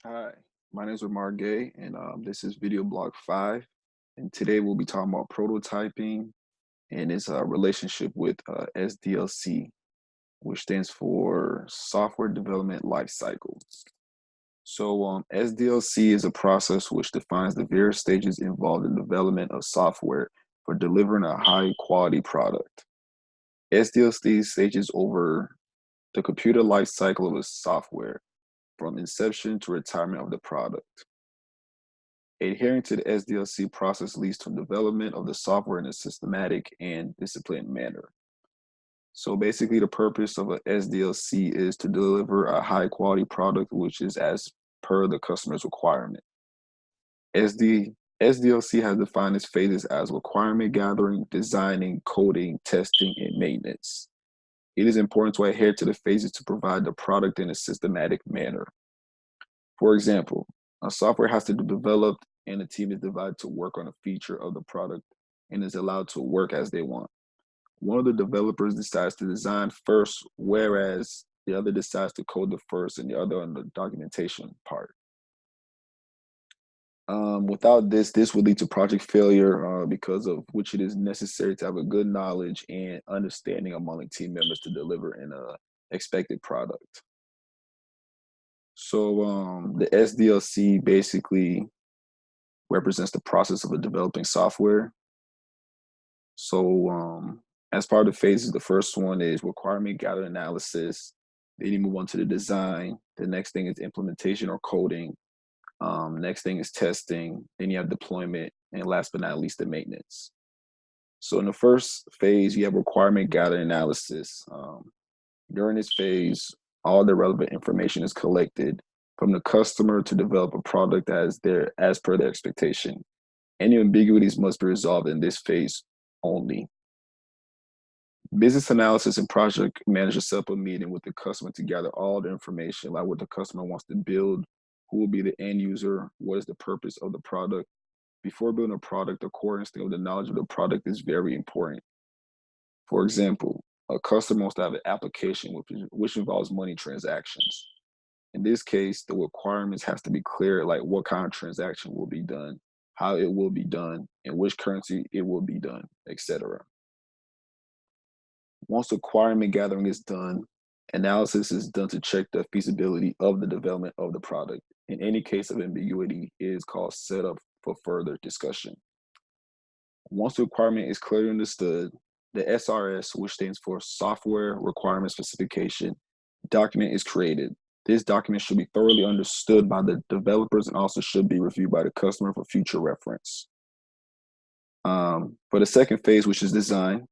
Hi, my name is Ramar Gay, and this is video blog 5. And today we'll be talking about prototyping and its relationship with SDLC, which stands for Software Development Lifecycle. So, SDLC is a process which defines the various stages involved in development of software for delivering a high quality product. SDLC stages over the computer life cycle of a software from inception to retirement of the product. Adhering to the SDLC process leads to development of the software in a systematic and disciplined manner. So basically, the purpose of a SDLC is to deliver a high quality product, which is as per the customer's requirement. SDLC has defined its phases as requirement gathering, designing, coding, testing, and maintenance. It is important to adhere to the phases to provide the product in a systematic manner. For example, a software has to be developed and the team is divided to work on a feature of the product and is allowed to work as they want. One of the developers decides to design first, whereas the other decides to code the first and the other on the documentation part. Without this would lead to project failure because of which it is necessary to have a good knowledge and understanding among the team members to deliver an expected product. So the SDLC basically represents the process of developing software. So as part of the phases, the first one is requirement gather analysis. Then you move on to the design. The next thing is implementation or coding. Next thing is testing. Then you have deployment, and last but not least, the maintenance. So in the first phase, you have requirement gather analysis. During this phase, all the relevant information is collected from the customer to develop a product as per their expectation. Any ambiguities must be resolved in this phase only. Business analysis and project manager set up a meeting with the customer to gather all the information, like what the customer wants to build, who will be the end user, what is the purpose of the product. Before building a product, the core instinct of the knowledge of the product is very important. For example, a customer wants to have an application which involves money transactions. In this case, the requirements has to be clear, like what kind of transaction will be done, how it will be done, in which currency it will be done, etc. Once requirement gathering is done, analysis is done to check the feasibility of the development of the product. In any case of ambiguity, it is called setup for further discussion. Once the requirement is clearly understood, the SRS, which stands for Software Requirement Specification, document is created. This document should be thoroughly understood by the developers and also should be reviewed by the customer for future reference. For the second phase, which is design,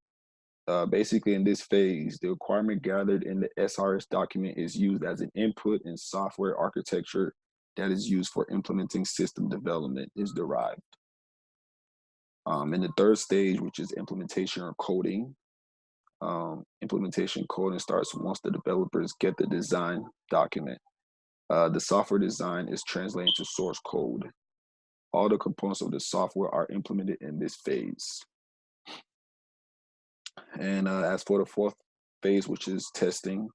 basically in this phase, the requirement gathered in the SRS document is used as an input in software architecture that is used for implementing system development is derived. In the third stage, which is implementation or coding, implementation coding starts once the developers get the design document. The software design is translated to source code. All the components of the software are implemented in this phase. And as for the fourth phase, which is testing,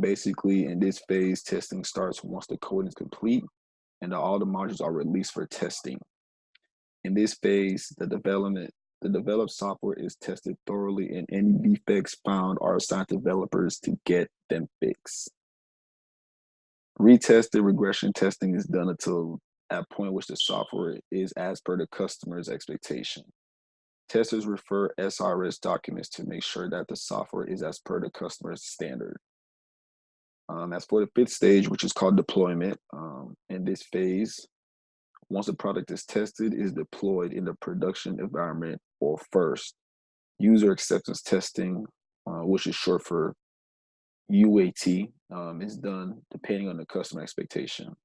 basically in this phase, testing starts once the code is complete and all the modules are released for testing. In this phase, the developed software is tested thoroughly and any defects found are assigned to developers to get them fixed. Retested regression testing is done until at point which the software is as per the customer's expectation. Testers refer SRS documents to make sure that the software is as per the customer's standard. As for the fifth stage, which is called deployment, in this phase, once the product is tested, it is deployed in the production environment or first. User acceptance testing, which is short for UAT, is done depending on the customer expectation.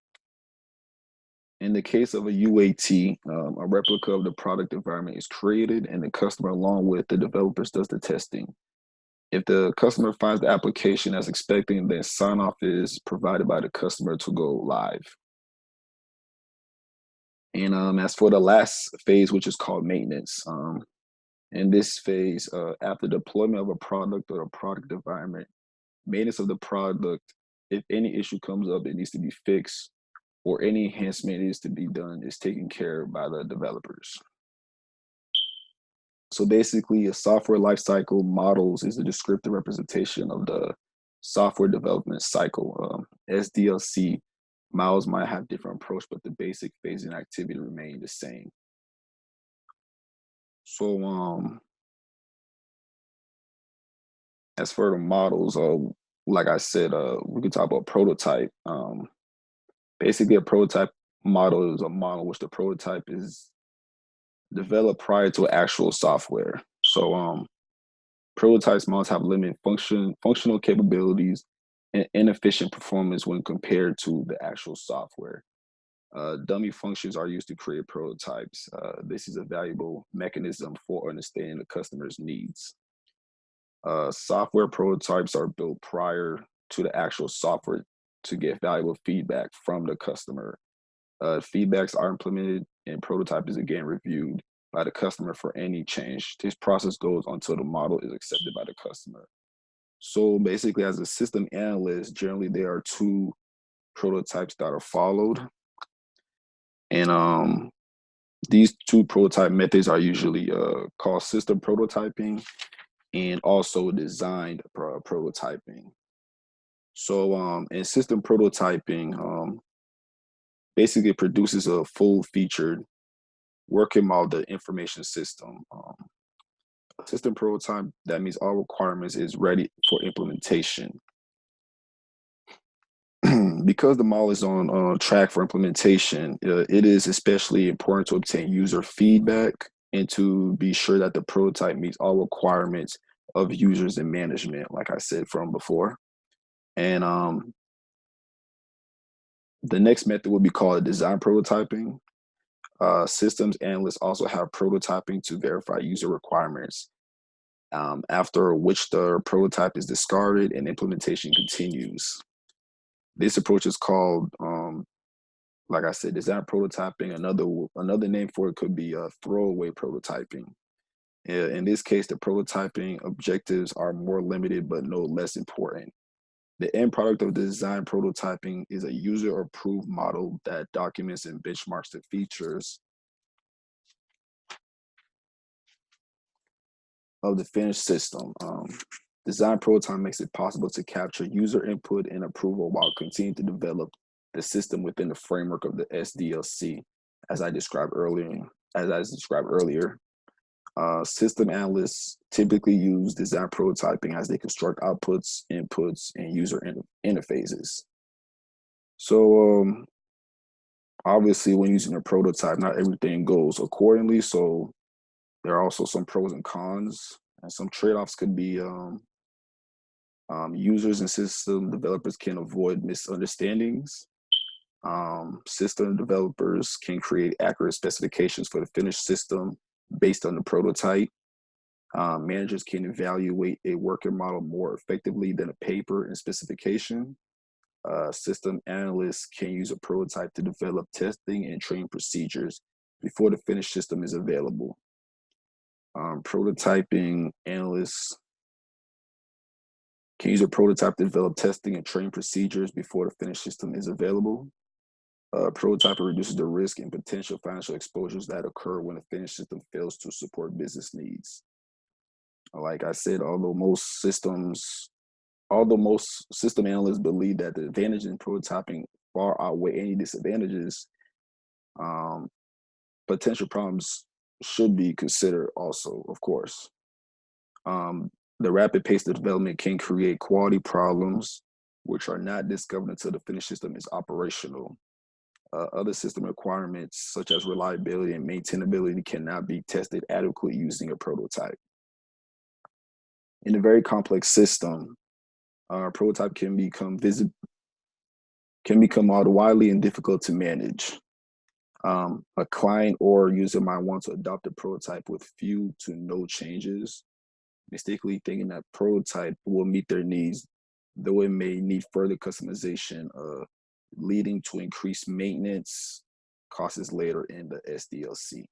In the case of a UAT, a replica of the product environment is created and the customer along with the developers does the testing. If the customer finds the application as expected, then sign-off is provided by the customer to go live. And as for the last phase, which is called maintenance, in this phase, after deployment of a product or a product environment, maintenance of the product, if any issue comes up, it needs to be fixed. or any enhancement is to be done is taken care of by the developers. So basically, a software lifecycle models is a descriptive representation of the software development cycle. SDLC models might have different approach, but the basic phase and activity remain the same. So as for the models, like I said, we could talk about prototype. Basically, a prototype model is a model which the prototype is developed prior to actual software. So prototypes models have limited functional capabilities and inefficient performance when compared to the actual software. Dummy functions are used to create prototypes. This is a valuable mechanism for understanding the customer's needs. Software prototypes are built prior to the actual software to get valuable feedback from the customer. Feedbacks are implemented and prototype is again reviewed by the customer for any change. This process goes until the model is accepted by the customer. So basically, as a system analyst, generally there are two prototypes that are followed. And these two prototype methods are usually called system prototyping and also designed prototyping. So in system prototyping, basically produces a full featured working model of the information system. System prototype, that means all requirements is ready for implementation. Because the model is on track for implementation, it is especially important to obtain user feedback and to be sure that the prototype meets all requirements of users and management, like I said from before. And the next method would be called design prototyping. Systems analysts also have prototyping to verify user requirements, after which the prototype is discarded and implementation continues. This approach is called, like I said, design prototyping. Another name for it could be throwaway prototyping. In this case, the prototyping objectives are more limited but no less important. The end product of design prototyping is a user-approved model that documents and benchmarks the features of the finished system. Design prototype makes it possible to capture user input and approval while continuing to develop the system within the framework of the SDLC, as I described earlier. System analysts typically use design prototyping as they construct outputs, inputs, and user interfaces. So obviously, when using a prototype, not everything goes accordingly. So there are also some pros and cons, and some trade-offs could be users and system developers can avoid misunderstandings. System developers can create accurate specifications for the finished system based on the prototype. Managers can evaluate a working model more effectively than a paper and specification. System analysts can use a prototype to develop testing and training procedures before the finished system is available. Prototyping analysts can use a prototype to develop testing and training procedures before the finished system is available. Prototyping reduces the risk and potential financial exposures that occur when a finished system fails to support business needs. Like I said, although most system analysts believe that the advantages in prototyping far outweigh any disadvantages, potential problems should be considered also, of course. The rapid pace of development can create quality problems, which are not discovered until the finished system is operational. Other system requirements, such as reliability and maintainability, cannot be tested adequately using a prototype. In a very complex system, a prototype can become widely and difficult to manage. A client or user might want to adopt a prototype with few to no changes, mistakenly thinking that prototype will meet their needs, though it may need further customization, leading to increased maintenance costs later in the SDLC.